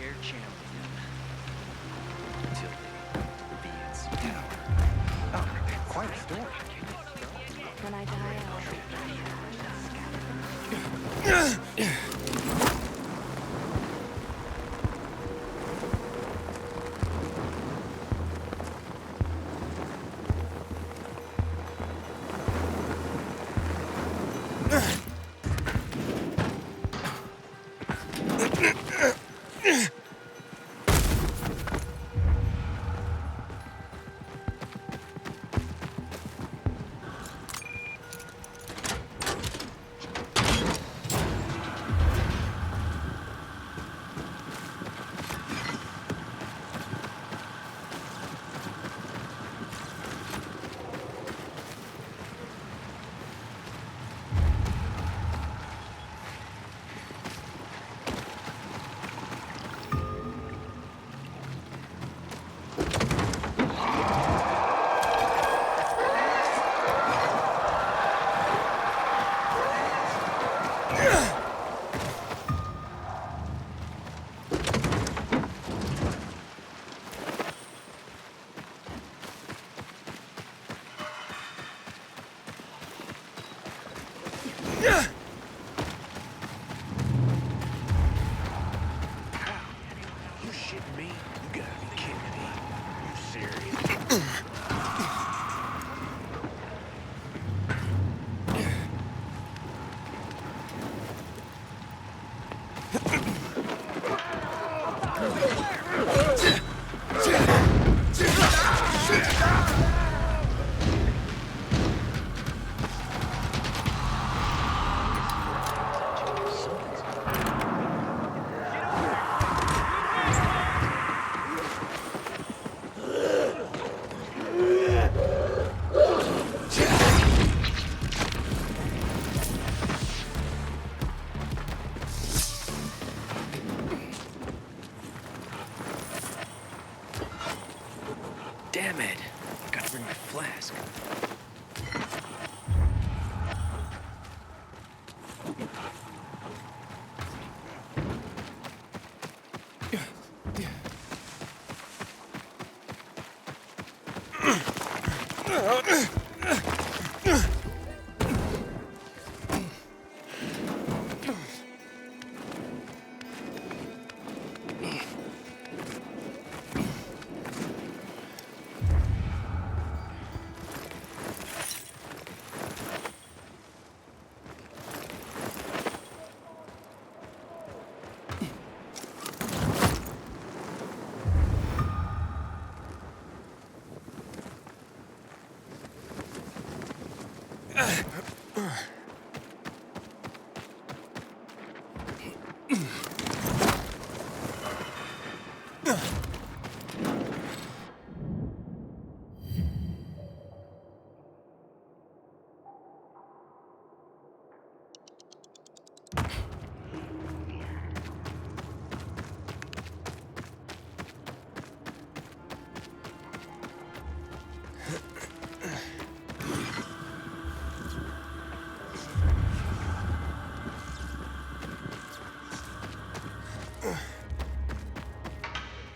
dare challenge them until they be its power. Oh, quite a story. When I die, You shitting me? You gotta be kidding me. You serious? Damn it! I gotta bring my flask.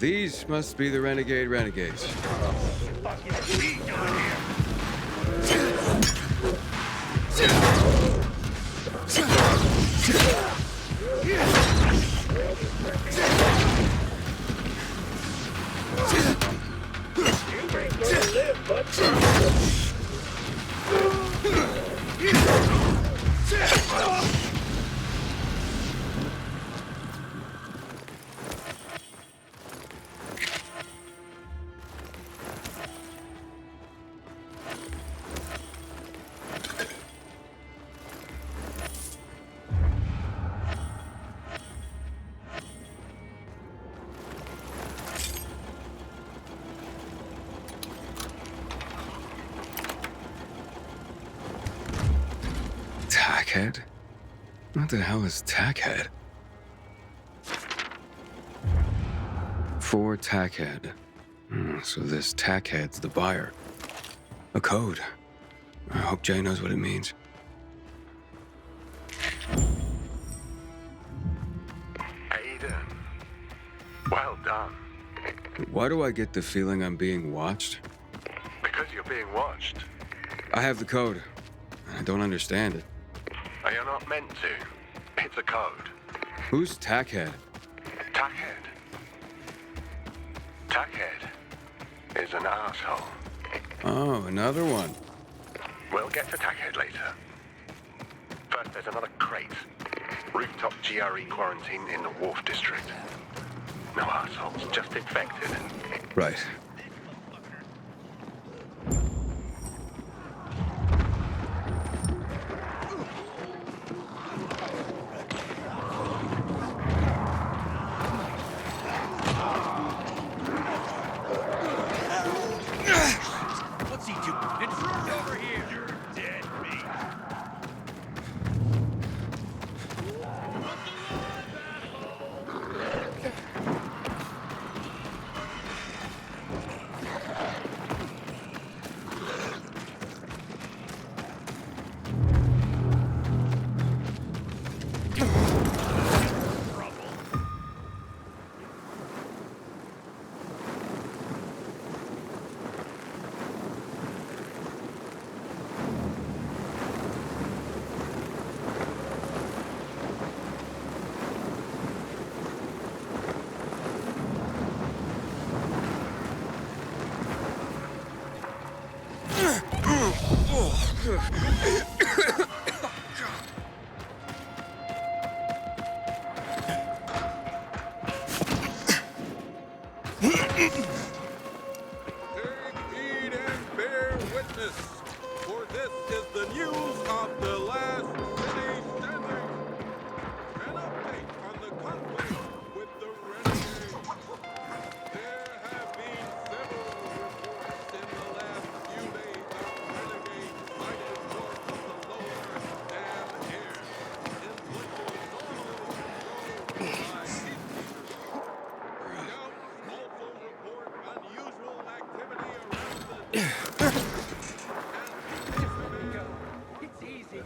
These must be the renegades. Tackhead? What the hell is Tackhead? For Tackhead. So this Tackhead's the buyer. A code. I hope Jay knows what it means. Ada. Well done. Why do I get the feeling I'm being watched? Because you're being watched. I have the code. I don't understand it. Are you not meant to? It's a code. Who's Tackhead? Tackhead. Tackhead is an asshole. Oh, another one. We'll get to Tackhead later. First, there's another crate. Rooftop GRE quarantine in the Wharf District. No assholes, just infected. Right. What's he doing? Intruder over here! You're dead meat. Take heed and bear witness, for this is the news of the last city standing. An update on the conflict with the renegades. There have been several reports in the last few days of renegades sighted north of the lower dam air, in places normally controlled by peacekeepers. Scouts also report unusual activity around the It's easy.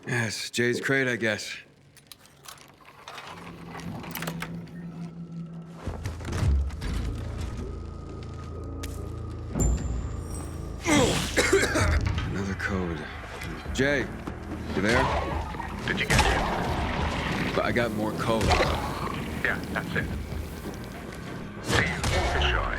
Yes, Jay's crate, I guess. Another code. Jay, you there? Did you get it? But I got more code. Yeah, that's it. See you, Fishoy.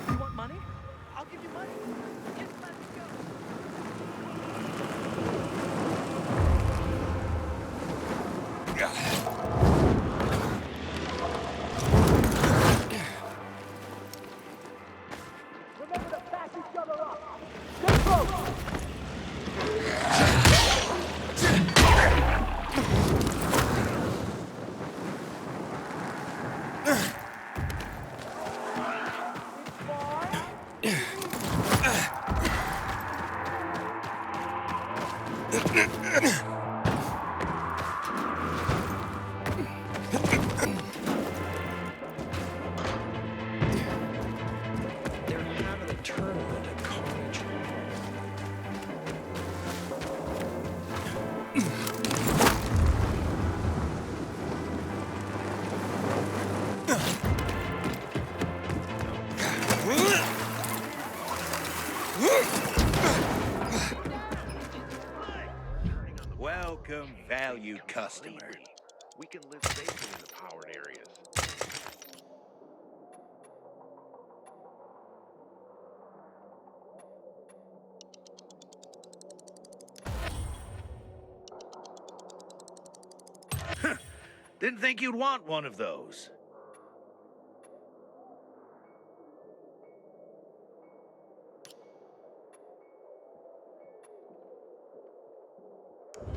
You want money? I'll give you money. Yes, let's go. They're having a tournament at college. Welcome, valued customer. We can live safely in the powered areas. Didn't think you'd want one of those.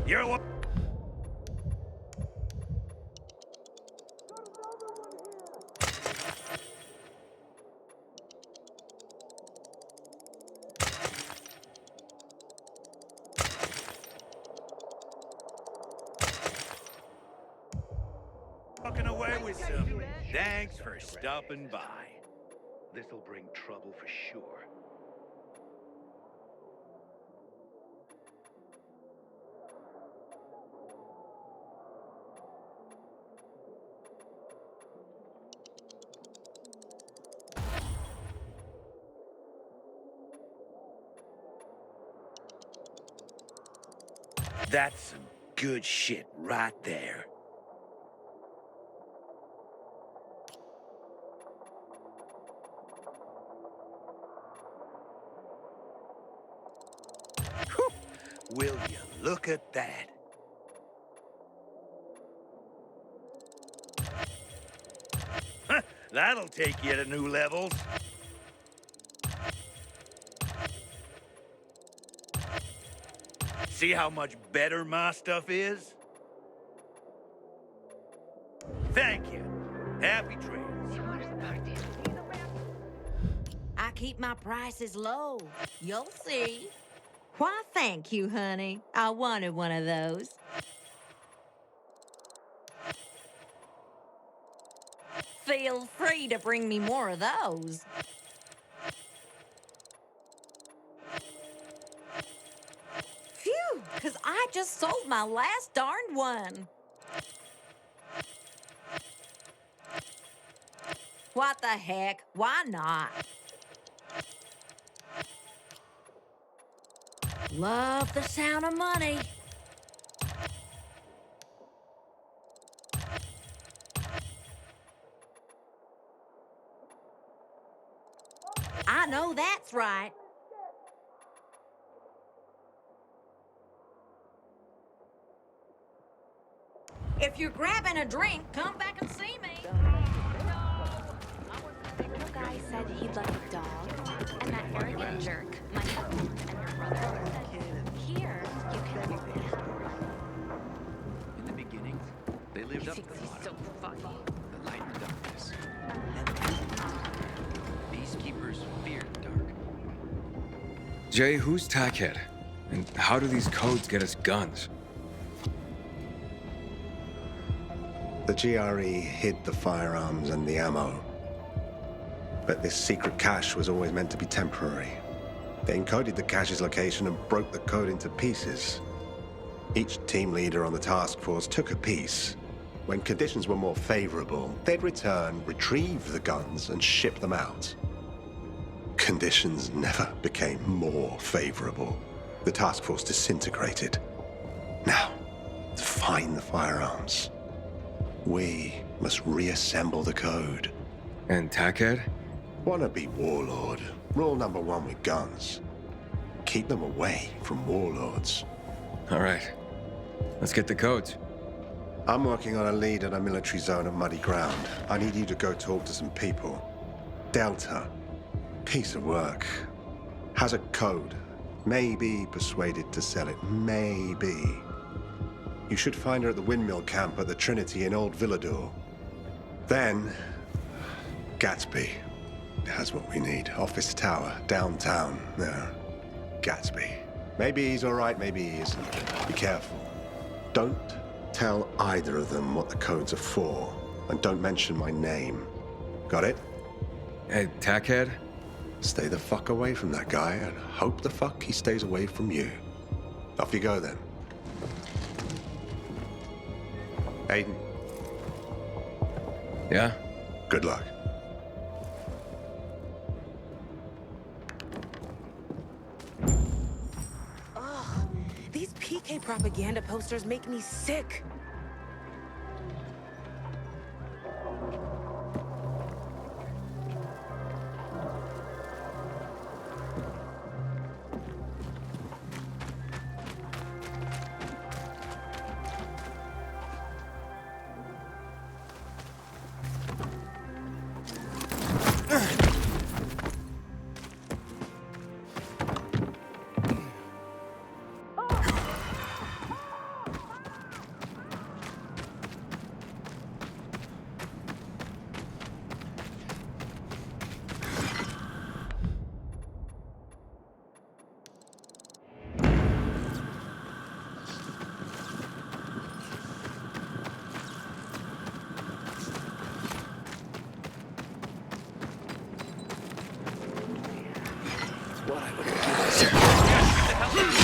You're what? Walking away with some. Thanks for stopping by. This'll bring trouble for sure. That's some good shit right there. Will you look at that? Huh, that'll take you to new levels. See how much better my stuff is? Thank you. Happy trails. I keep my prices low. You'll see. Why, thank you, honey. I wanted one of those. Feel free to bring me more of those. Phew, 'cause I just sold my last darned one. What the heck? Why not? Love the sound of money. I know that's right. If you're grabbing a drink, come back and see me. The guy said he'd like a dog, and that arrogant jerk, my husband and your brother, said, here, you can have it. In the beginning, they lived up to the motto. So funny. The light and darkness. Peacekeepers fear the dark. Jay, who's Tackhead? And how do these codes get us guns? The GRE hid the firearms and the ammo. But this secret cache was always meant to be temporary. They encoded the cache's location and broke the code into pieces. Each team leader on the task force took a piece. When conditions were more favorable, they'd return, retrieve the guns, and ship them out. Conditions never became more favorable. The task force disintegrated. Now, to find the firearms, we must reassemble the code. And Tackhead? Wannabe warlord. Rule number one with guns. Keep them away from warlords. All right. Let's get the codes. I'm working on a lead in a military zone of muddy ground. I need you to go talk to some people. Delta. Piece of work. Has a code. Maybe persuaded to sell it. Maybe. You should find her at the windmill camp at the Trinity in Old Villador. Then, Gatsby has what we need. Office tower, downtown, there. Gatsby. Maybe he's all right, maybe he isn't. Be careful. Don't tell either of them what the codes are for, and don't mention my name. Got it? Hey, Tackhead? Stay the fuck away from that guy, and hope the fuck he stays away from you. Off you go, then. Aiden, Yeah? good luck. These PK propaganda posters make me sick. What I would have given.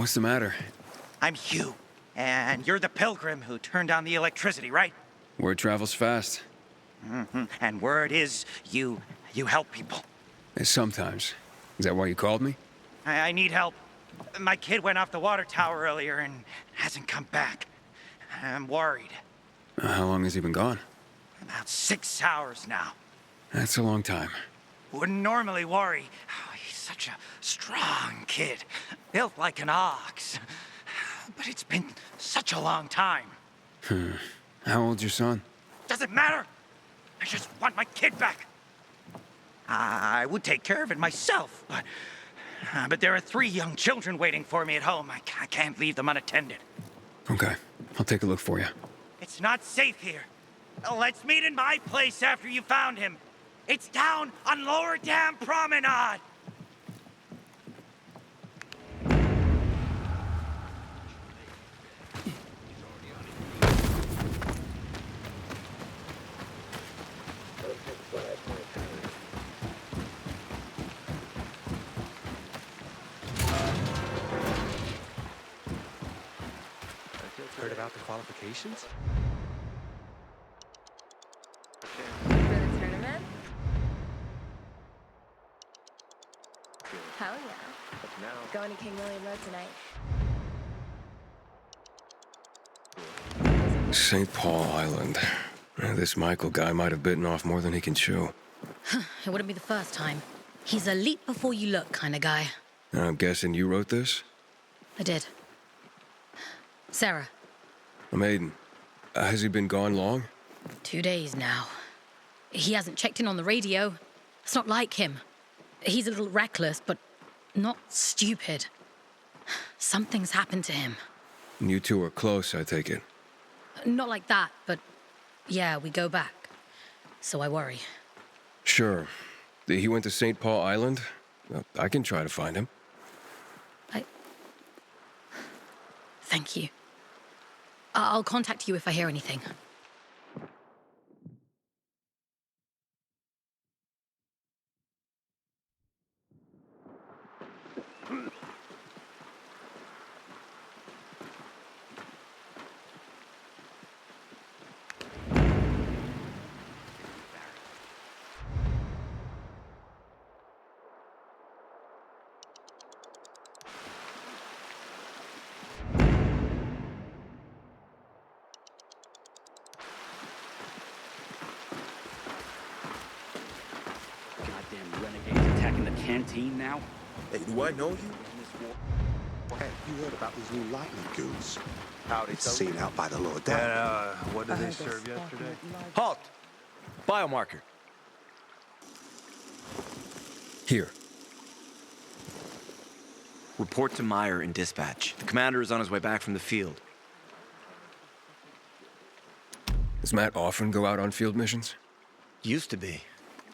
What's the matter? I'm Hugh. And you're the pilgrim who turned on the electricity, right? Word travels fast. And word is you help people. Sometimes. Is that why you called me? I need help. My kid went off the water tower earlier and hasn't come back. I'm worried. How long has he been gone? About 6 hours now. That's a long time. Wouldn't normally worry. He's such a strong kid. Built like an ox. But it's been such a long time. How old's your son? Doesn't matter. I just want my kid back. I would take care of it myself, but there are 3 young children waiting for me at home. I can't leave them unattended. Okay, I'll take a look for you. It's not safe here. Let's meet in my place after you found him. It's down on Lower Dam Promenade. Heard about the qualifications? For the tournament? Hell yeah. Going to King William Road tonight. St. Paul Island. This Michael guy might have bitten off more than he can chew. It wouldn't be the first time. He's a leap before you look kind of guy. I'm guessing you wrote this? I did. Sarah. I'm Aiden. Has he been gone long? 2 days now. He hasn't checked in on the radio. It's not like him. He's a little reckless, but not stupid. Something's happened to him. And you two are close, I take it. Not like that, but yeah, we go back. So I worry. Sure. He went to St. Paul Island? I can try to find him. Thank you. I'll contact you if I hear anything. Goddamn renegades attacking the canteen now? Hey, do I know you? Hey, you heard about these new lightning goons? Howdy, Seen out by the Lower Dam. And, what did they serve yesterday? Halt! Biomarker. Here. Report to Meyer in dispatch. The commander is on his way back from the field. Does Matt often go out on field missions? Used to be.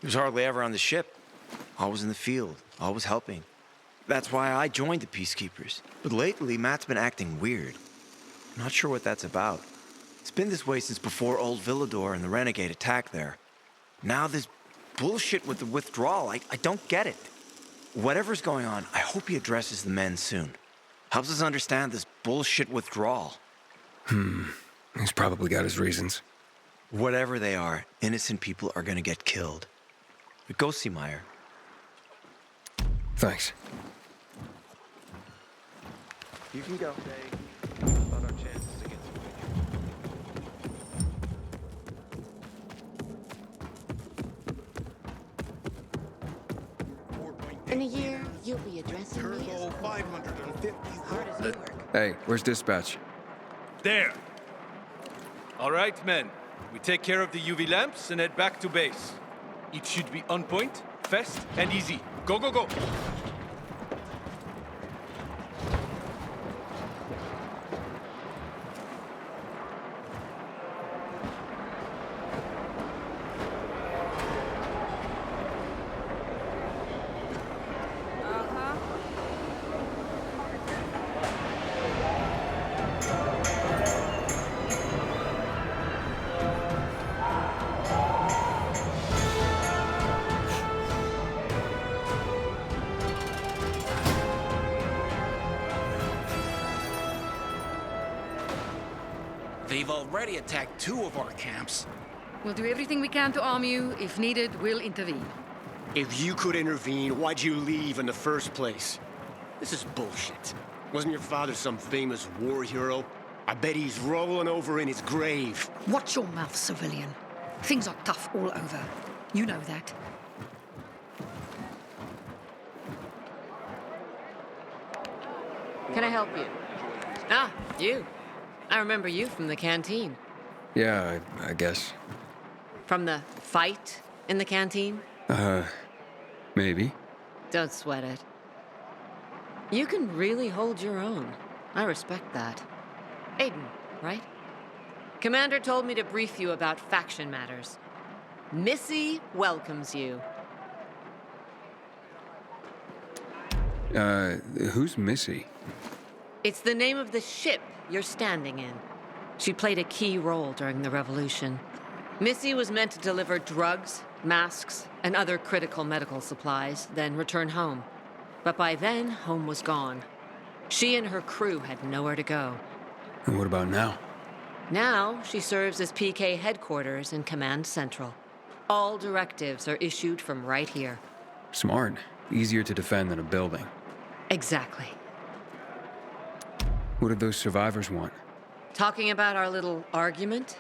He was hardly ever on the ship. Always in the field, always helping. That's why I joined the Peacekeepers. But lately, Matt's been acting weird. I'm not sure what that's about. It's been this way since before old Villador and the Renegade attack there. Now this bullshit with the withdrawal, I don't get it. Whatever's going on, I hope he addresses the men soon. Helps us understand this bullshit withdrawal. He's probably got his reasons. Whatever they are, innocent people are gonna get killed. But go see Meyer. Thanks. You can go. About our chances against In a year, you'll be addressing me as Turbo 550. hard as you work. Hey, where's dispatch? There. All right, men. We take care of the UV lamps and head back to base. It should be on point, fast, and easy. Go, go, go. already attacked 2 of our camps. We'll do everything we can to arm you. If needed, we'll intervene. If you could intervene, why'd you leave in the first place? This is bullshit. Wasn't your father some famous war hero? I bet he's rolling over in his grave. Watch your mouth, civilian. Things are tough all over. You know that. Can I help you? Ah, you. I remember you from the canteen. Yeah, I guess. From the fight in the canteen? Maybe. Don't sweat it. You can really hold your own. I respect that. Aiden, right? Commander told me to brief you about faction matters. Missy welcomes you. Who's Missy? It's the name of the ship you're standing in. She played a key role during the revolution. Missy was meant to deliver drugs, masks, and other critical medical supplies, then return home. But by then, home was gone. She and her crew had nowhere to go. And what about now? Now, she serves as PK headquarters in Command Central. All directives are issued from right here. Smart. Easier to defend than a building. Exactly. What did those survivors want? Talking about our little argument?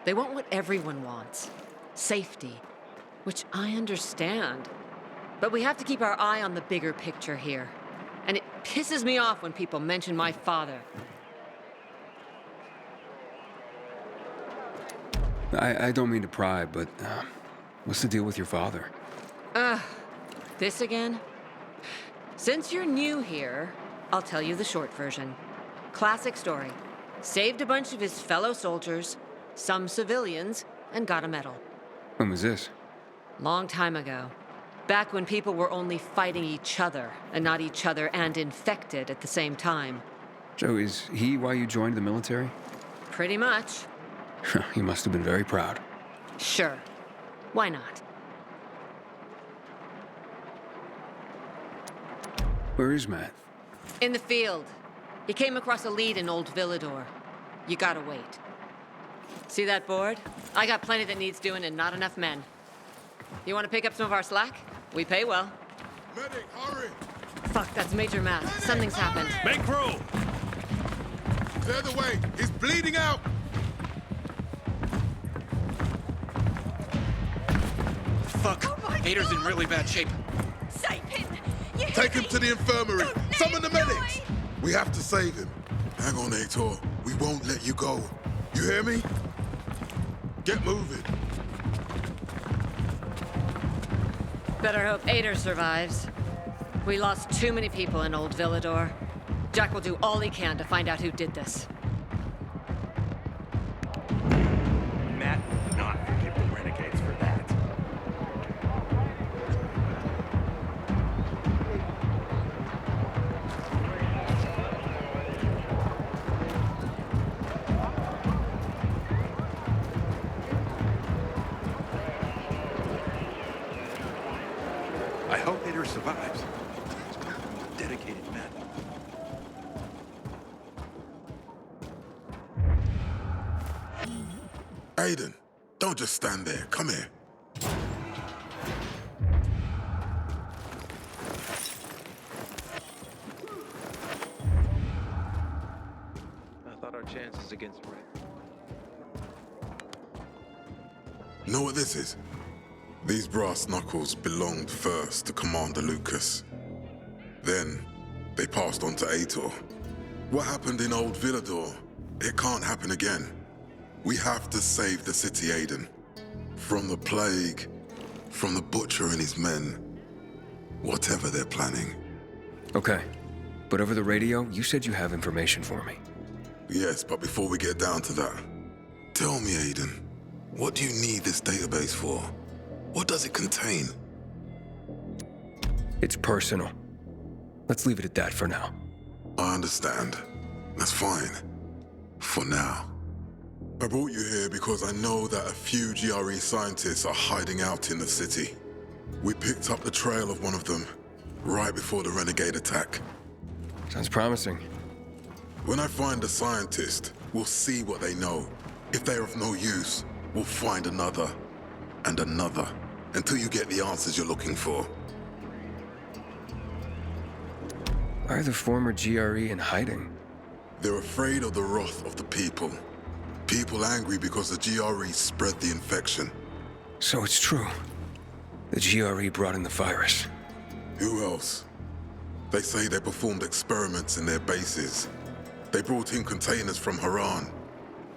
They want what everyone wants. Safety. Which I understand. But we have to keep our eye on the bigger picture here. And it pisses me off when people mention my father. I don't mean to pry, but what's the deal with your father? This again? Since you're new here, I'll tell you the short version. Classic story. Saved a bunch of his fellow soldiers, some civilians, and got a medal. When was this? Long time ago. Back when people were only fighting each other, and not each other and infected at the same time. So is he why you joined the military? Pretty much. He must have been very proud. Sure. Why not? Where is Matt? In the field. He came across a lead in Old Villador. You gotta wait. See that board? I got plenty that needs doing and not enough men. You want to pick up some of our slack? We pay well. Medic, hurry! Fuck, that's Major Matt. Something's happened. Make room! Clear the way! He's bleeding out! Fuck! Ader's in really bad shape. Save him! Take him to the infirmary! Summon the medics! We have to save him. Hang on, Aitor. We won't let you go. You hear me? Get moving. Better hope Ader survives. We lost too many people in Old Villador. Jack will do all he can to find out who did this. Matt would not forgive the renegades for that. I hope Ader survives. Dedicated men. Aiden, don't just stand there. Come here. I thought our chances against Red. Know what this is? These brass knuckles belonged first to Commander Lucas. Then, they passed on to Aitor. What happened in Old Villador, it can't happen again. We have to save the city, Aiden. From the plague, from the Butcher and his men. Whatever they're planning. Okay. But over the radio, you said you have information for me. Yes, but before we get down to that, tell me, Aiden, what do you need this database for? What does it contain? It's personal. Let's leave it at that for now. I understand. That's fine. For now. I brought you here because I know that a few GRE scientists are hiding out in the city. We picked up the trail of one of them right before the renegade attack. Sounds promising. When I find the scientist, we'll see what they know. If they are of no use, we'll find another and another until you get the answers you're looking for. Why are the former GRE in hiding? They're afraid of the wrath of the people. People angry because the GRE spread the infection. So it's true. The GRE brought in the virus. Who else? They say they performed experiments in their bases. They brought in containers from Haran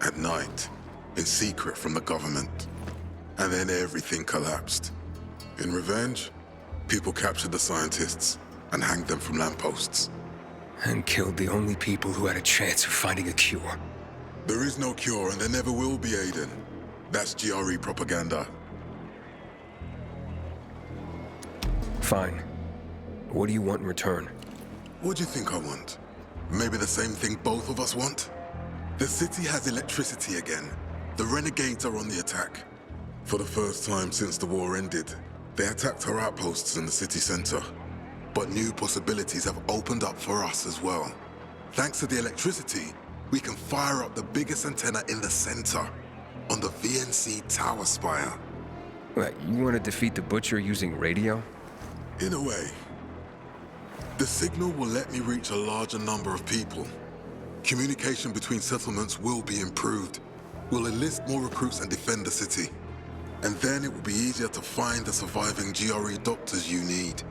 at night, in secret from the government. And then everything collapsed. In revenge, people captured the scientists and hanged them from lampposts. And killed the only people who had a chance of finding a cure. There is no cure, and there never will be, Aiden. That's GRE propaganda. Fine. What do you want in return? What do you think I want? Maybe the same thing both of us want? The city has electricity again. The renegades are on the attack. For the first time since the war ended, they attacked our outposts in the city center. But new possibilities have opened up for us as well. Thanks to the electricity, we can fire up the biggest antenna in the center, on the VNC tower spire. What, you want to defeat the Butcher using radio? In a way. The signal will let me reach a larger number of people. Communication between settlements will be improved. We'll enlist more recruits and defend the city. And then it will be easier to find the surviving GRE doctors you need.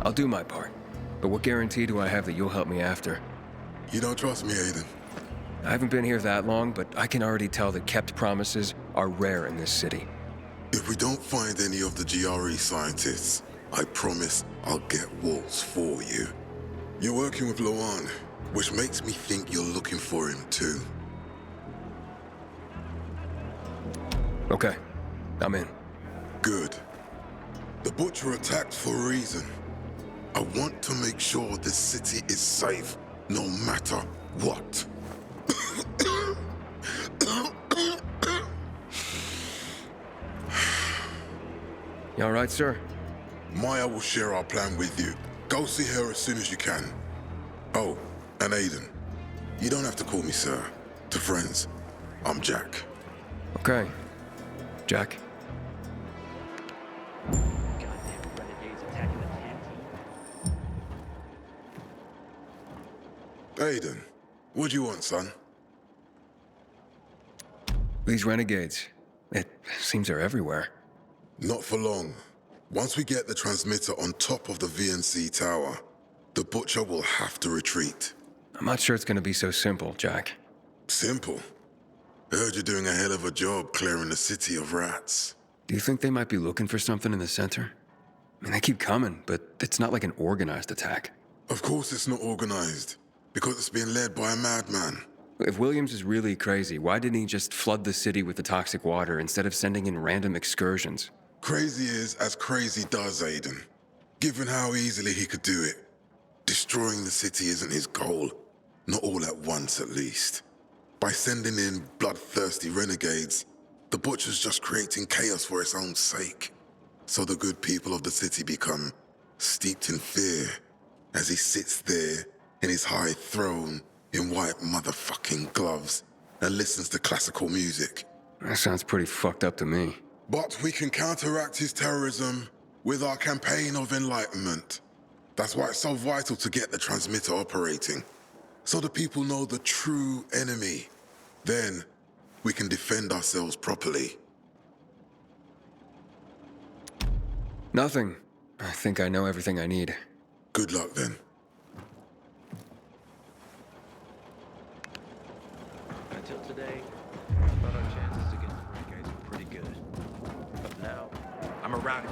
I'll do my part. But what guarantee do I have that you'll help me after? You don't trust me, Aiden? I haven't been here that long, but I can already tell that kept promises are rare in this city. If we don't find any of the GRE scientists, I promise I'll get Waltz for you. You're working with Lawan, which makes me think you're looking for him too. Okay, I'm in. Good. The Butcher attacked for a reason. I want to make sure this city is safe, no matter what. You all right, sir? Maya will share our plan with you. Go see her as soon as you can. Oh, and Aiden, you don't have to call me sir. To friends, I'm Jack. Okay. Jack. Aiden, what do you want, son? These renegades. It seems they're everywhere. Not for long. Once we get the transmitter on top of the VNC tower, the Butcher will have to retreat. I'm not sure it's gonna be so simple, Jack. Simple? I heard you're doing a hell of a job clearing the city of rats. Do you think they might be looking for something in the center? I mean, they keep coming, but it's not like an organized attack. Of course it's not organized, because it's being led by a madman. If Williams is really crazy, why didn't he just flood the city with the toxic water instead of sending in random excursions? Crazy is as crazy does, Aiden. Given how easily he could do it. Destroying the city isn't his goal. Not all at once, at least. By sending in bloodthirsty renegades, the Butcher's just creating chaos for its own sake. So the good people of the city become steeped in fear as he sits there in his high throne in white motherfucking gloves and listens to classical music. That sounds pretty fucked up to me. But we can counteract his terrorism with our campaign of enlightenment. That's why it's so vital to get the transmitter operating, so the people know the true enemy. Then we can defend ourselves properly. Nothing. I think I know everything I need. Good luck then. Until today, I thought our chances against the renegades were pretty good. But now, I'm around it.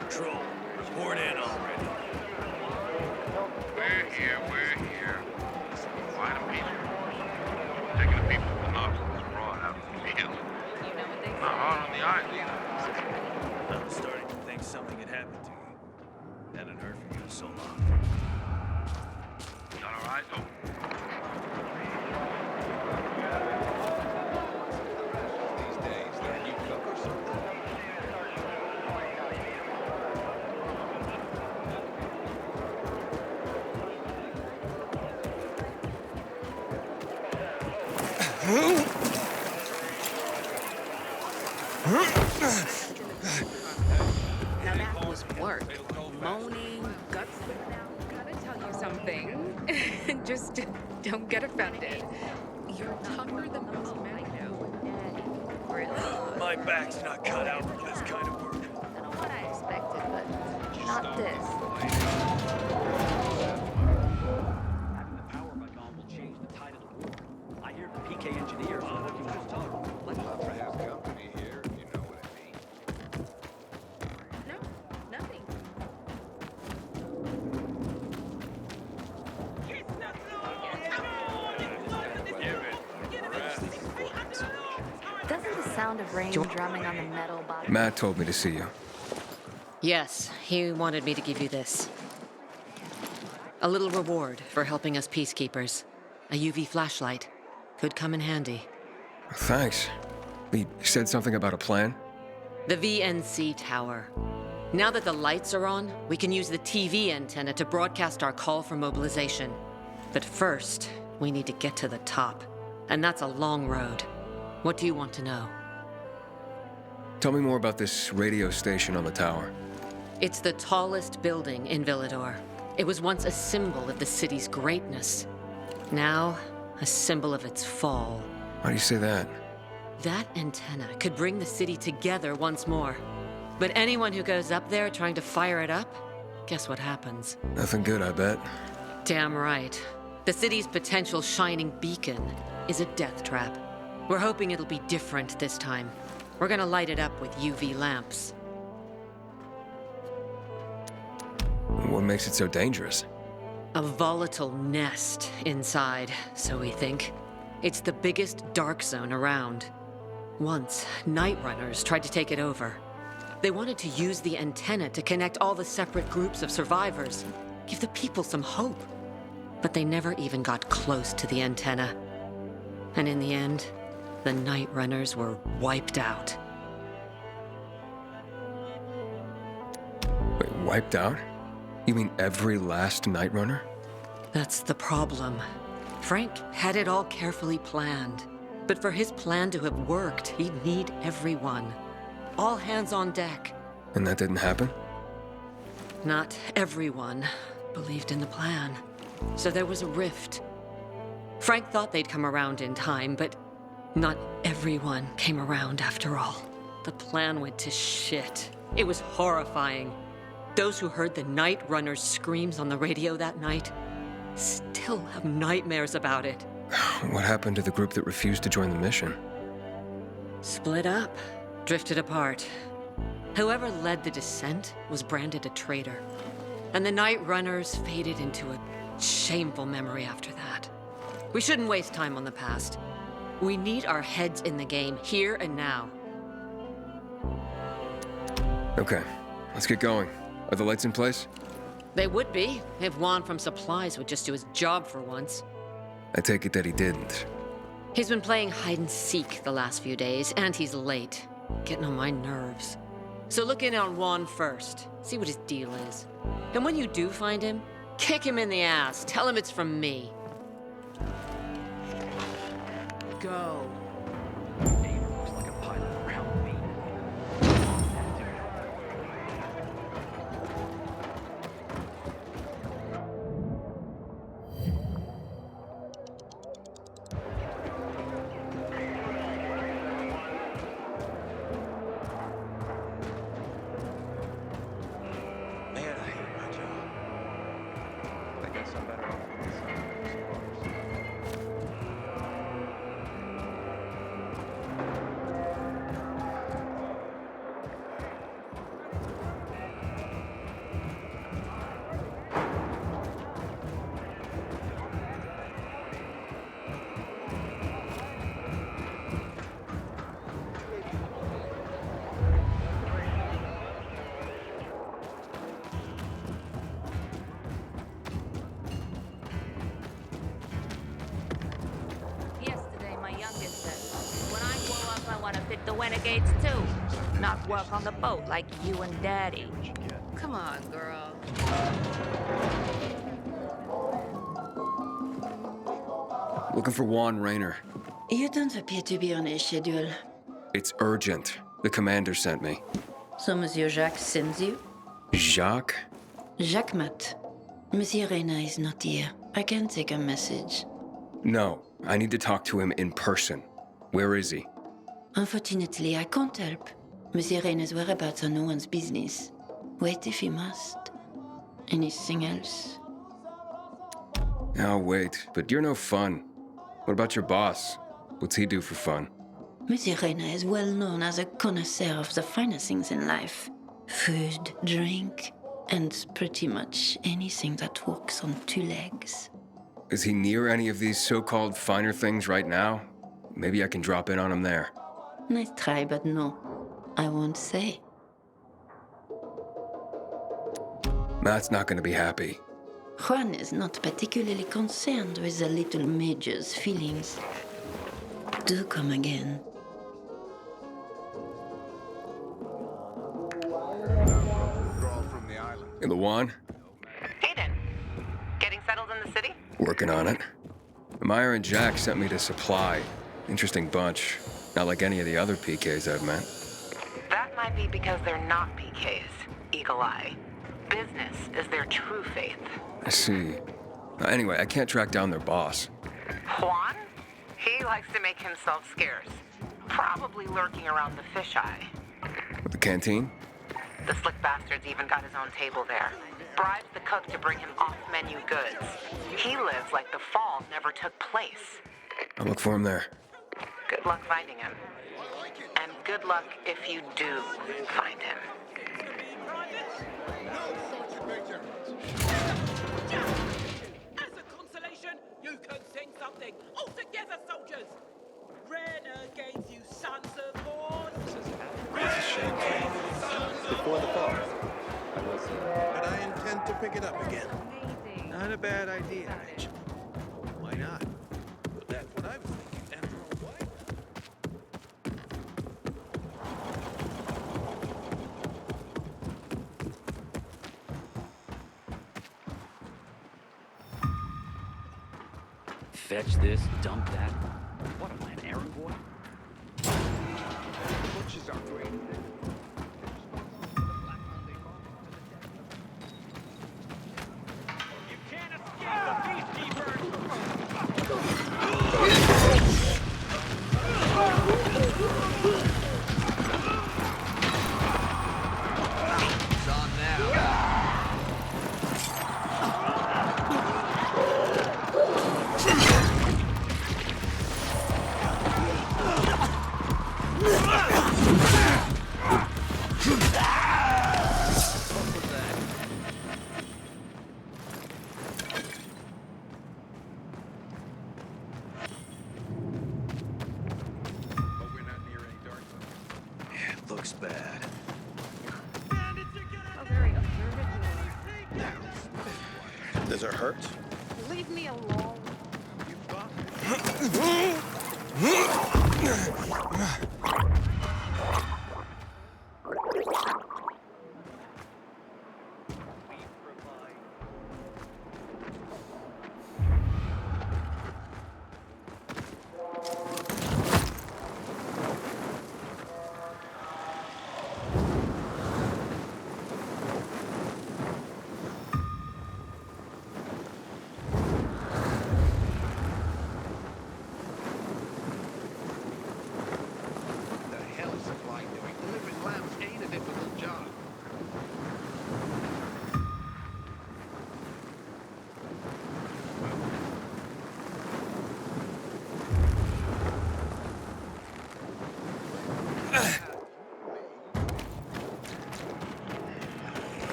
Patrol, report in already. We're here. Line of people. Taking the people with binoculars raw out of the field. Not hard on the eyes either. I was starting to think something had happened to you. Hadn't heard from you in so long. Got our eyes open. These days, there are new covers. Now that was work. Moaning, guts sticking out. Gotta tell you something. Just don't get offended. You're tougher than most men I know. Really? My back's not cut out for this kind of work. I don't know what I expected, but not this. Having the power of a gun will change the tide of the war. I hear the PK engineers are working with us. Let's Love to have company here, if you know what I mean. No, nothing. Doesn't the sound of rain drumming on the metal bottom? Matt told me to see you. Yes, he wanted me to give you this. A little reward for helping us peacekeepers. A UV flashlight. Could come in handy. Thanks. He said something about a plan? The VNC tower. Now that the lights are on, we can use the TV antenna to broadcast our call for mobilization. But first, we need to get to the top. And that's a long road. What do you want to know? Tell me more about this radio station on the tower. It's the tallest building in Villador. It was once a symbol of the city's greatness. Now, a symbol of its fall. Why do you say that? That antenna could bring the city together once more. But anyone who goes up there trying to fire it up, guess what happens? Nothing good, I bet. Damn right. The city's potential shining beacon is a death trap. We're hoping it'll be different this time. We're gonna light it up with UV lamps. What makes it so dangerous? A volatile nest inside, so we think. It's the biggest dark zone around. Once, Night Runners tried to take it over. They wanted to use the antenna to connect all the separate groups of survivors, give the people some hope. But they never even got close to the antenna. And in the end, the Night Runners were wiped out. Wait, wiped out? You mean every last Night Runner? That's the problem. Frank had it all carefully planned. But for his plan to have worked, he'd need everyone. All hands on deck. And that didn't happen? Not everyone believed in the plan. So there was a rift. Frank thought they'd come around in time, but not everyone came around after all. The plan went to shit. It was horrifying. Those who heard the Night Runners' screams on the radio that night still have nightmares about it. What happened to the group that refused to join the mission? Split up, drifted apart. Whoever led the descent was branded a traitor. And the Night Runners faded into a shameful memory after that. We shouldn't waste time on the past. We need our heads in the game, here and now. Okay, let's get going. Are the lights in place? They would be, if Juan from Supplies would just do his job for once. I take it that he didn't. He's been playing hide and seek the last few days, and he's late. Getting on my nerves. So look in on Juan first. See what his deal is. And when you do find him, kick him in the ass. Tell him it's from me. Go. Looks like a pile of ground meat. Man, I hate my job. I guess I'm better off with this. Yesterday, my youngest said, when I grow up, I want to pick the renegades too. Not work on the boat like you and Daddy. Come on, girl. Looking for Juan Raynor. You don't appear to be on a schedule. It's urgent. The commander sent me. So Monsieur Jacques sends you? Jacques? Jacques Mat. Monsieur Reyna is not here. I can take a message. No, I need to talk to him in person. Where is he? Unfortunately, I can't help. Monsieur Reyna's whereabouts are no one's business. Wait if you must. Anything else? I'll wait, but you're no fun. What about your boss? What's he do for fun? Monsieur Reyna is well known as a connoisseur of the finer things in life. Food, drink, and pretty much anything that walks on two legs. Is he near any of these so-called finer things right now? Maybe I can drop in on him there. Nice try, but no. I won't say. Matt's not gonna be happy. Juan is not particularly concerned with the little major's feelings. Do come again. In the Juan? Aiden, getting settled in the city? Working on it. Meyer and Jack sent me to Supply. Interesting bunch. Not like any of the other PKs I've met. That might be because they're not PKs, Eagle Eye. Business is their true faith. I see. Anyway, I can't track down their boss. Juan? He likes to make himself scarce. Probably lurking around the fisheye. With the canteen? The slick bastard's even got his own table there. Bribes the cook to bring him off-menu goods. He lives like the fall never took place. I'll look for him there. Good luck finding him. And good luck if you do find him. As a consolation, you can sing something. All together, soldiers! Renegades, you sons of whores! Before the fall. But I intend to pick it up again. Not a bad idea, actually. Why not? But that's what I was thinking. After all, why Fetch this, dump that. What am I, an errand boy? Butchers are great. Looks bad. Does it hurt? Leave me alone.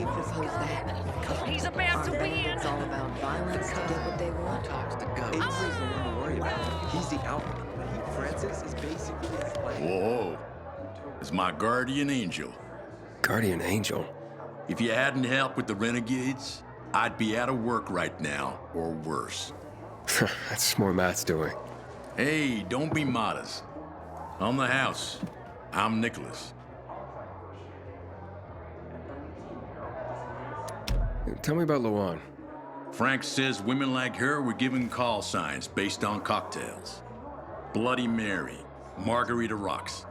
give this host that. He's about to win. It's all about violence to get what they want. Talks to go. Avery's the one to worry about. He's the alpha, but Francis is basically his slave. Whoa. It's my guardian angel. Guardian angel? If you hadn't helped with the renegades, I'd be out of work right now, or worse. That's more Matt's doing. Hey, don't be modest. On the house, I'm Nicholas. Tell me about Luan. Frank says women like her were given call signs based on cocktails. Bloody Mary, Margarita Rocks.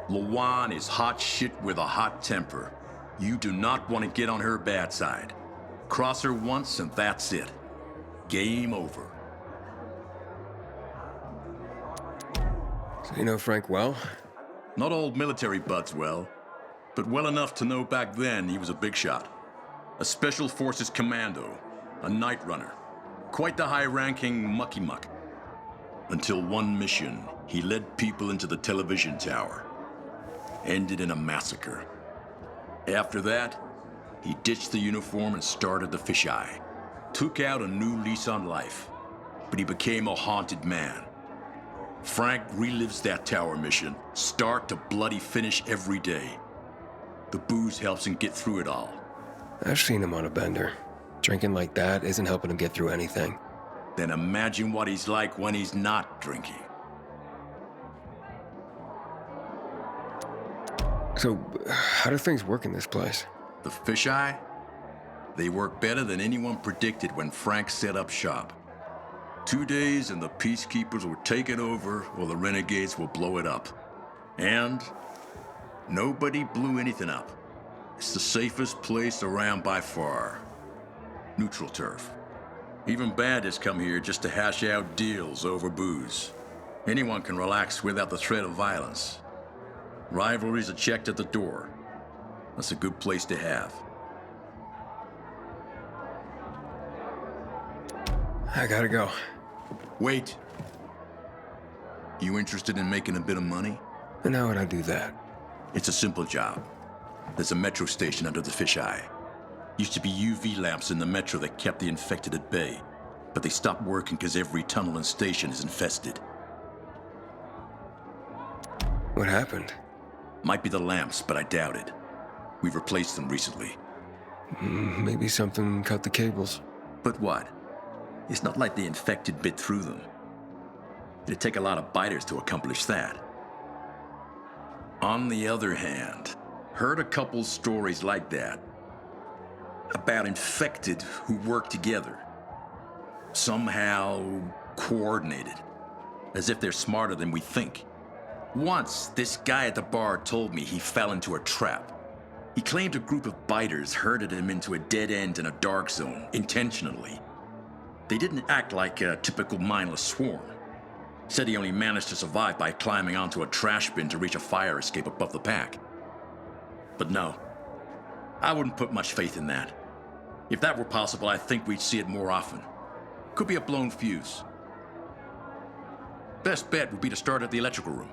Luan is hot shit with a hot temper. You do not want to get on her bad side. Cross her once and that's it. Game over. So you know Frank well? Not old military buds well, but well enough to know back then he was a big shot. A Special Forces commando, a night runner. Quite the high-ranking mucky-muck. Until one mission, he led people into the television tower. Ended in a massacre. After that, he ditched the uniform and started the fisheye. Took out a new lease on life, but he became a haunted man. Frank relives that tower mission, start to bloody finish every day. The booze helps him get through it all. I've seen him on a bender. Drinking like that isn't helping him get through anything. Then imagine what he's like when he's not drinking. So, how do things work in this place? The fisheye? They work better than anyone predicted when Frank set up shop. 2 days and the peacekeepers will take it over or the renegades will blow it up. And nobody blew anything up. It's the safest place around by far. Neutral turf. Even bandits come here just to hash out deals over booze. Anyone can relax without the threat of violence. Rivalries are checked at the door. That's a good place to have. I gotta go. Wait. You interested in making a bit of money? And how would I do that? It's a simple job. There's a metro station under the fisheye. Used to be UV lamps in the metro that kept the infected at bay, but they stopped working because every tunnel and station is infested. What happened? Might be the lamps, but I doubt it. We've replaced them recently. Maybe something cut the cables. But what? It's not like the infected bit through them. It'd take a lot of biters to accomplish that. On the other hand, heard a couple stories like that. About infected who work together. Somehow coordinated. As if they're smarter than we think. Once, this guy at the bar told me he fell into a trap. He claimed a group of biters herded him into a dead end in a dark zone, intentionally. They didn't act like a typical mindless swarm. Said he only managed to survive by climbing onto a trash bin to reach a fire escape above the pack. But no, I wouldn't put much faith in that. If that were possible, I think we'd see it more often. Could be a blown fuse. Best bet would be to start at the electrical room.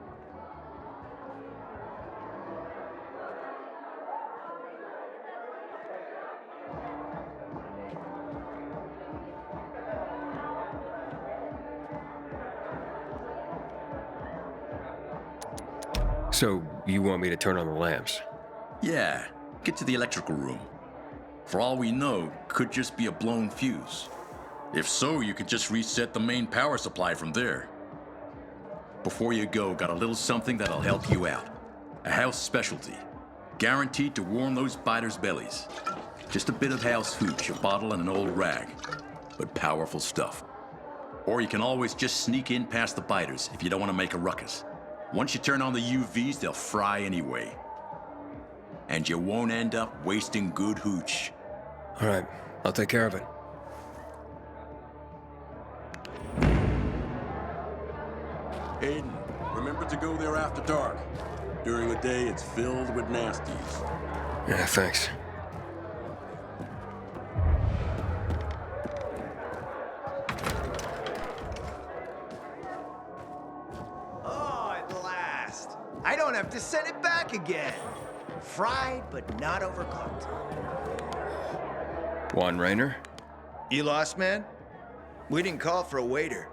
So, you want me to turn on the lamps? Yeah, get to the electrical room. For all we know, could just be a blown fuse. If so, you could just reset the main power supply from there. Before you go, got a little something that'll help you out. A house specialty. Guaranteed to warm those biters' bellies. Just a bit of house hooch, a bottle and an old rag. But powerful stuff. Or you can always just sneak in past the biters if you don't want to make a ruckus. Once you turn on the UVs, they'll fry anyway. And you won't end up wasting good hooch. All right, I'll take care of it. Aiden, remember to go there after dark. During the day, it's filled with nasties. Yeah, thanks. Oh, at last. I don't have to send it back again. Fried, but not overcooked. Juan Raynor? You lost, man? We didn't call for a waiter.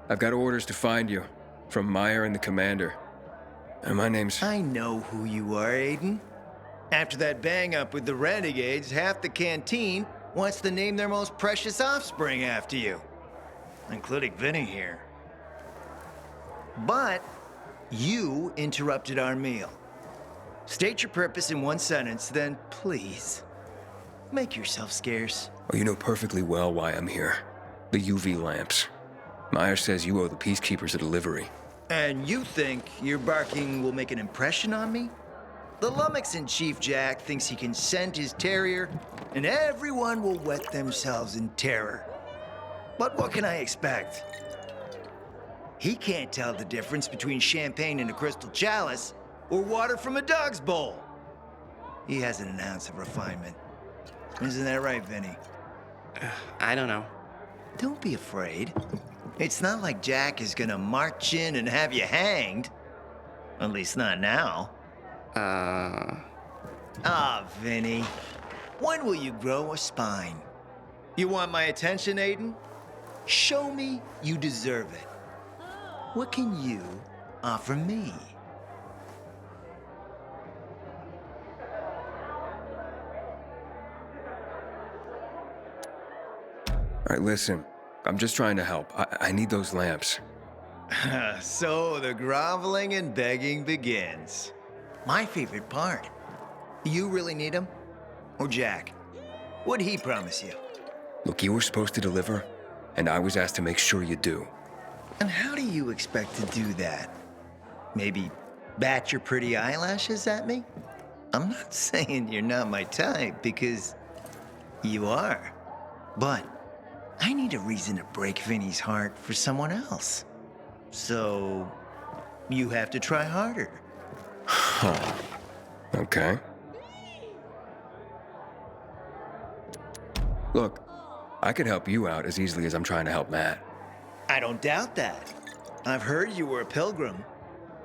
I've got orders to find you. From Meyer and the commander. And my name's... I know who you are, Aiden. After that bang-up with the Renegades, half the canteen wants to name their most precious offspring after you. Including Vinny here. But you interrupted our meal. State your purpose in one sentence, then please, make yourself scarce. Oh, you know perfectly well why I'm here. The UV lamps. Meyer says you owe the Peacekeepers a delivery. And you think your barking will make an impression on me? The lummox-in Chief Jack thinks he can scent his terrier, and everyone will wet themselves in terror. But what can I expect? He can't tell the difference between champagne in a crystal chalice or water from a dog's bowl. He hasn't an ounce of refinement. Isn't that right, Vinny? I don't know. Don't be afraid. It's not like Jack is gonna march in and have you hanged. At least not now. Vinny. When will you grow a spine? You want my attention, Aiden? Show me you deserve it. What can you offer me? All right, listen. I'm just trying to help. I need those lamps. So the groveling and begging begins. My favorite part. You really need them? Or Jack? What'd he promise you? Look, you were supposed to deliver, and I was asked to make sure you do. And how do you expect to do that? Maybe bat your pretty eyelashes at me? I'm not saying you're not my type, because you are. But I need a reason to break Vinny's heart for someone else. So you have to try harder. Huh. Okay. Look, I could help you out as easily as I'm trying to help Matt. I don't doubt that. I've heard you were a pilgrim,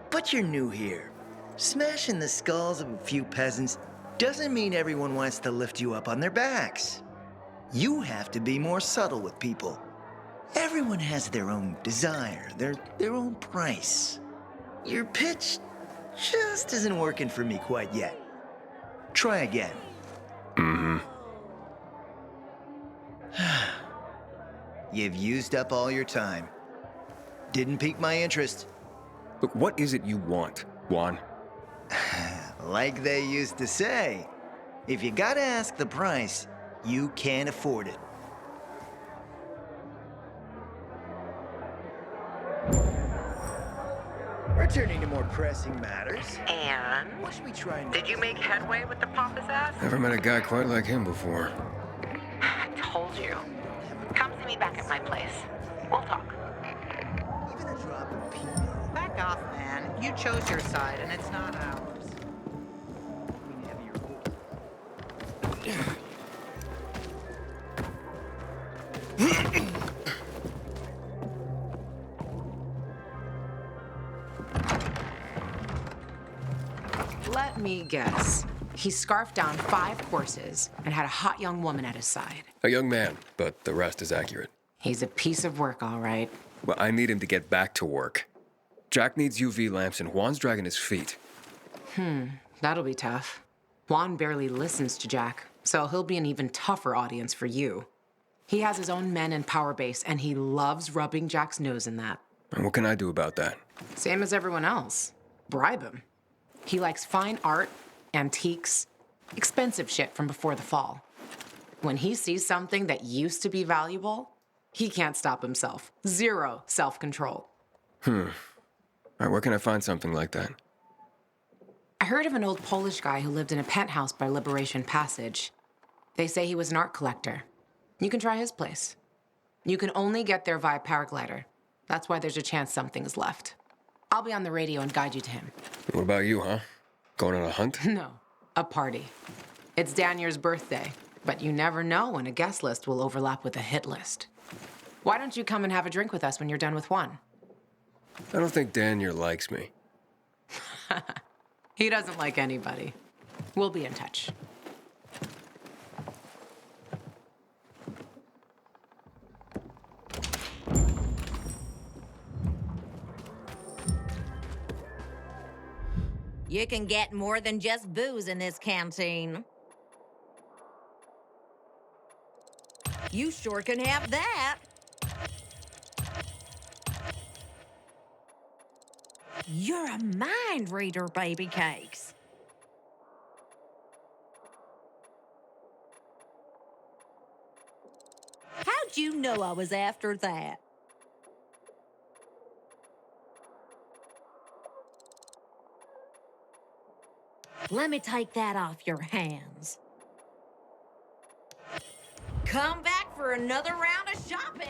but you're new here. Smashing the skulls of a few peasants doesn't mean everyone wants to lift you up on their backs. You have to be more subtle with people. Everyone has their own desire, their own price. Your pitch just isn't working for me quite yet. Try again. Mm-hmm. You've used up all your time. Didn't pique my interest. Look, what is it you want, Juan? Like they used to say, if you gotta ask the price, you can't afford it. Returning to more pressing matters. And? What should we try next? Did you make headway with the pompous ass? Never met a guy quite like him before. I told you. Come see me back at my place. We'll talk. Even a drop of peanut. Back off, man. You chose your side, and it's not ours. Let me guess. He scarfed down 5 horses and had a hot young woman at his side. A young man, but the rest is accurate. He's a piece of work, all right. Well, I need him to get back to work. Jack needs UV lamps, and Juan's dragging his feet. That'll be tough. Juan barely listens to Jack, so he'll be an even tougher audience for you. He has his own men and power base, and he loves rubbing Jack's nose in that. And what can I do about that? Same as everyone else. Bribe him. He likes fine art, antiques, expensive shit from before the fall. When he sees something that used to be valuable, he can't stop himself. 0 self-control. All right, where can I find something like that? I heard of an old Polish guy who lived in a penthouse by Liberation Passage. They say he was an art collector. You can try his place. You can only get there via paraglider. That's why there's a chance something's left. I'll be on the radio and guide you to him. What about you, huh? Going on a hunt? No, a party. It's Danier's birthday, but you never know when a guest list will overlap with a hit list. Why don't you come and have a drink with us when you're done with one? I don't think Danier likes me. He doesn't like anybody. We'll be in touch. You can get more than just booze in this canteen. You sure can have that. You're a mind reader, baby cakes. How'd you know I was after that? Let me take that off your hands. Come back for another round of shopping.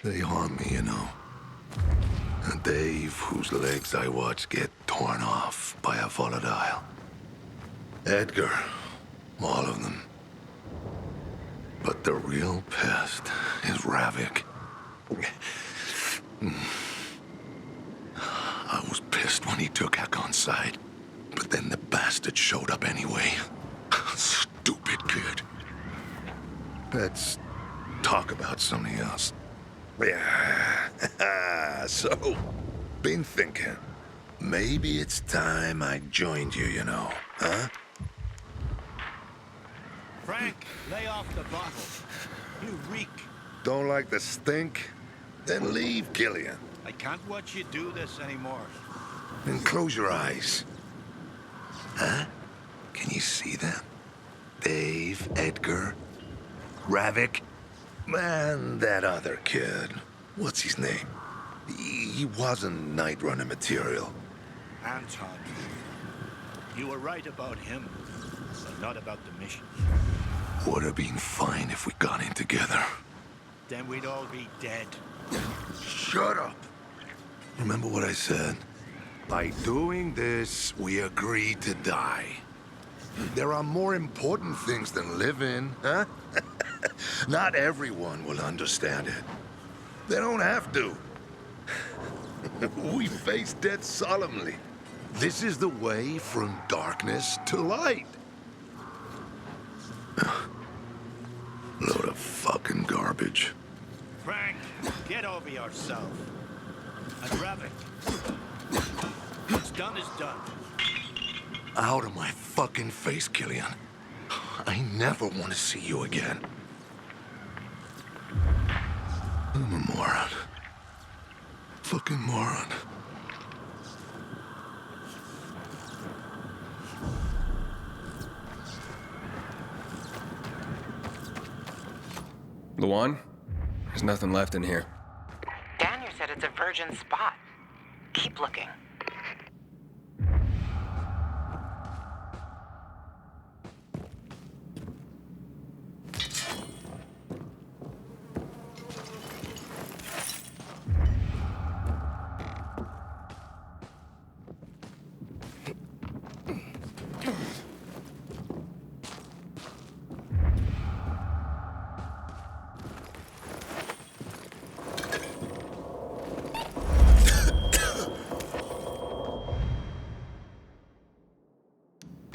They haunt me, you know. And Dave, whose legs I watch get torn off by a volatile. Edgar, all of them. But the real pest is Ravik. I was pissed when he took Hakon's side. But then the bastard showed up anyway. Stupid kid. Let's talk about something else. Yeah. So, been thinking. Maybe it's time I joined you, you know, huh? Frank, lay off the bottle. You reek. Don't like the stink? Then leave, Gillian. I can't watch you do this anymore. Then close your eyes. Huh? Can you see them? Dave, Edgar, Ravik, and that other kid. What's his name? He wasn't Night Runner material. Anton. You were right about him, but not about the mission. Would have been fine if we got in together. Then we'd all be dead. Shut up! Remember what I said? By doing this, we agreed to die. There are more important things than living, huh? Not everyone will understand it. They don't have to. We face death solemnly. This is the way from darkness to light. Load of fucking garbage. Frank, get over yourself. And Ravik. What's done is done. Out of my fucking face, Killian. I never want to see you again. I'm a moron. Fucking moron. Luan? There's nothing left in here. Daniel said it's a virgin spot. Keep looking.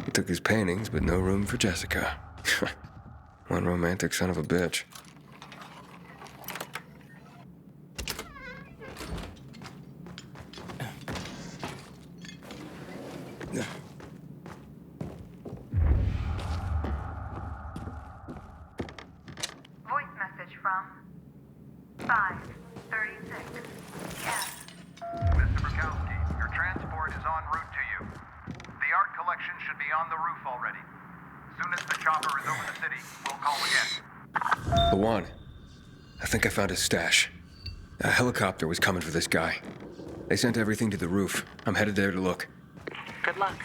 He took his paintings, but no room for Jessica. One romantic son of a bitch. Voice message from 536. Yes. Mr. Bukowski, your transport is en route to you. The art collection should be on the roof already. Soon as the chopper is over the city, we'll call again. Luan, I think I found his stash. A helicopter was coming for this guy. They sent everything to the roof. I'm headed there to look. Good luck.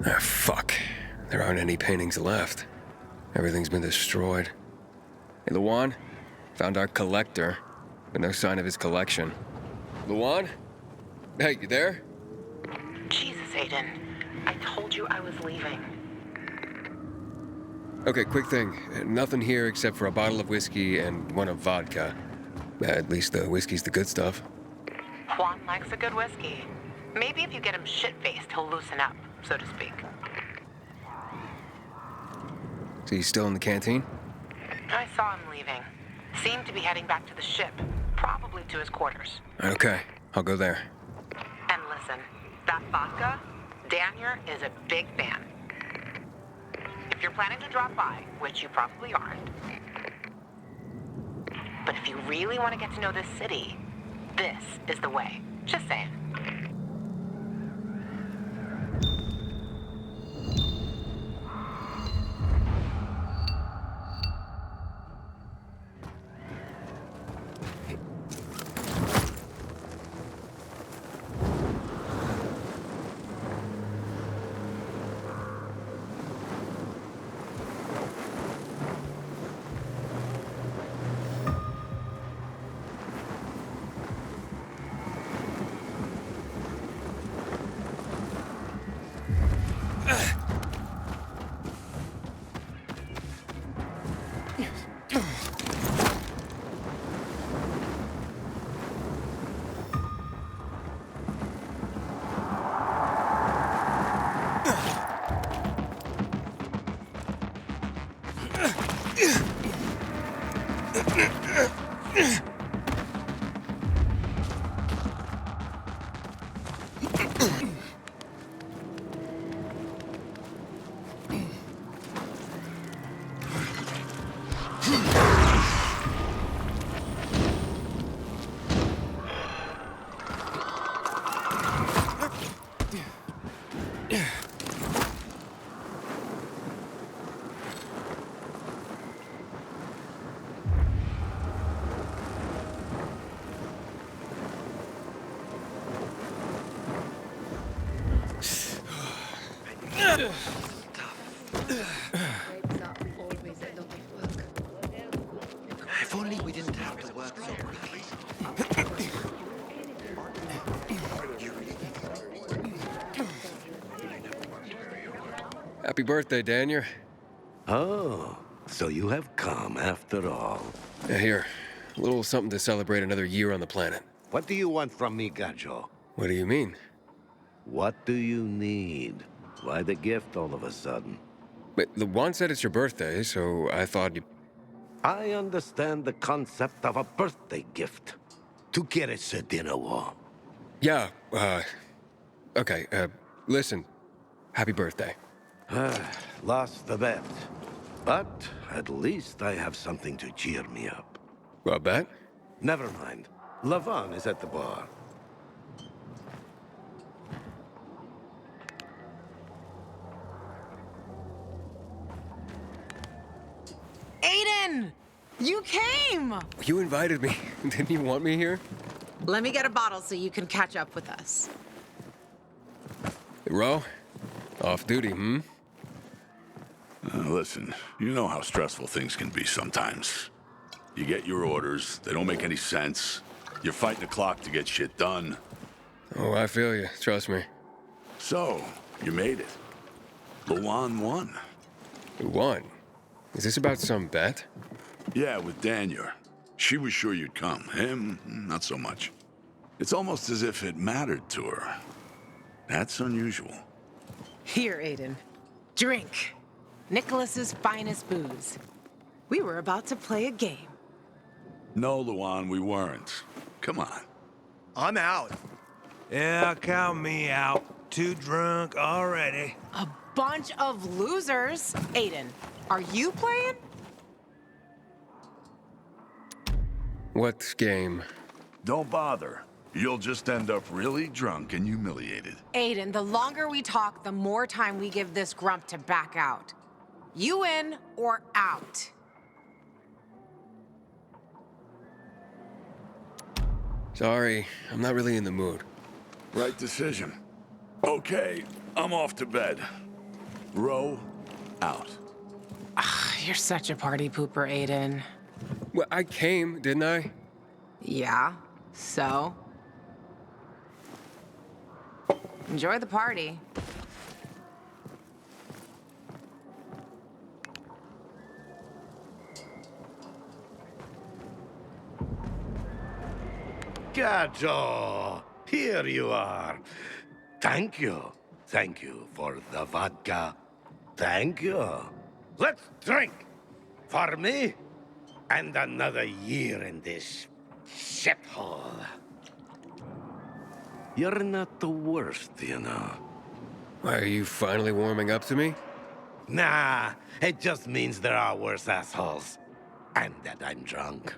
Ah, fuck. There aren't any paintings left. Everything's been destroyed. Hey, Luan? Found our collector, but no sign of his collection. Luan? Hey, you there? Jesus, Aiden. I told you I was leaving. Okay, quick thing. Nothing here except for a bottle of whiskey and one of vodka. At least the whiskey's the good stuff. Juan likes a good whiskey. Maybe if you get him shit-faced, he'll loosen up, so to speak. So he's still in the canteen? I saw him leaving. Seemed to be heading back to the ship, probably to his quarters. Okay, I'll go there. And listen, that vodka, Daniel is a big fan. If you're planning to drop by, which you probably aren't, but if you really want to get to know this city, this is the way. Just saying. If only we didn't have to work so quickly. Happy birthday, Daniel. Oh, so you have come after all. Yeah, here. A little something to celebrate another year on the planet. What do you want from me, Gajo? What do you mean? What do you need? Why the gift all of a sudden? But the Juan said it's your birthday, so I thought you... I understand the concept of a birthday gift. Tu quieres a dinner war? Yeah, okay, listen. Happy birthday. Lost the bet. But at least I have something to cheer me up. A bet? Never mind. Lavon is at the bar. Aiden! You came! You invited me. Didn't you want me here? Let me get a bottle so you can catch up with us. Ro? Off duty, hmm? Listen, you know how stressful things can be sometimes. You get your orders, they don't make any sense. You're fighting the clock to get shit done. Oh, I feel you. Trust me. So, you made it. Luan won. You won? Is this about some bet? Yeah, with Daniel. She was sure you'd come. Him, not so much. It's almost as if it mattered to her. That's unusual. Here, Aiden. Drink. Nicholas's finest booze. We were about to play a game. No, Luan, we weren't. Come on. I'm out. Yeah, count me out. Too drunk already. A bunch of losers. Aiden, are you playing? What game? Don't bother. You'll just end up really drunk and humiliated. Aiden, the longer we talk, the more time we give this grump to back out. You in or out? Sorry, I'm not really in the mood. Right decision. Okay, I'm off to bed. Row out. You're such a party pooper, Aiden. Well, I came, didn't I? Yeah, so? Enjoy the party. Gajo, here you are. Thank you. Thank you for the vodka. Thank you. Let's drink. For me, and another year in this shithole. You're not the worst, you know. Why, are you finally warming up to me? Nah, it just means there are worse assholes. And that I'm drunk.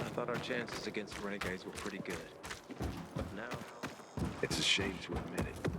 I thought our chances against renegades were pretty good. But now... It's a shame to admit it,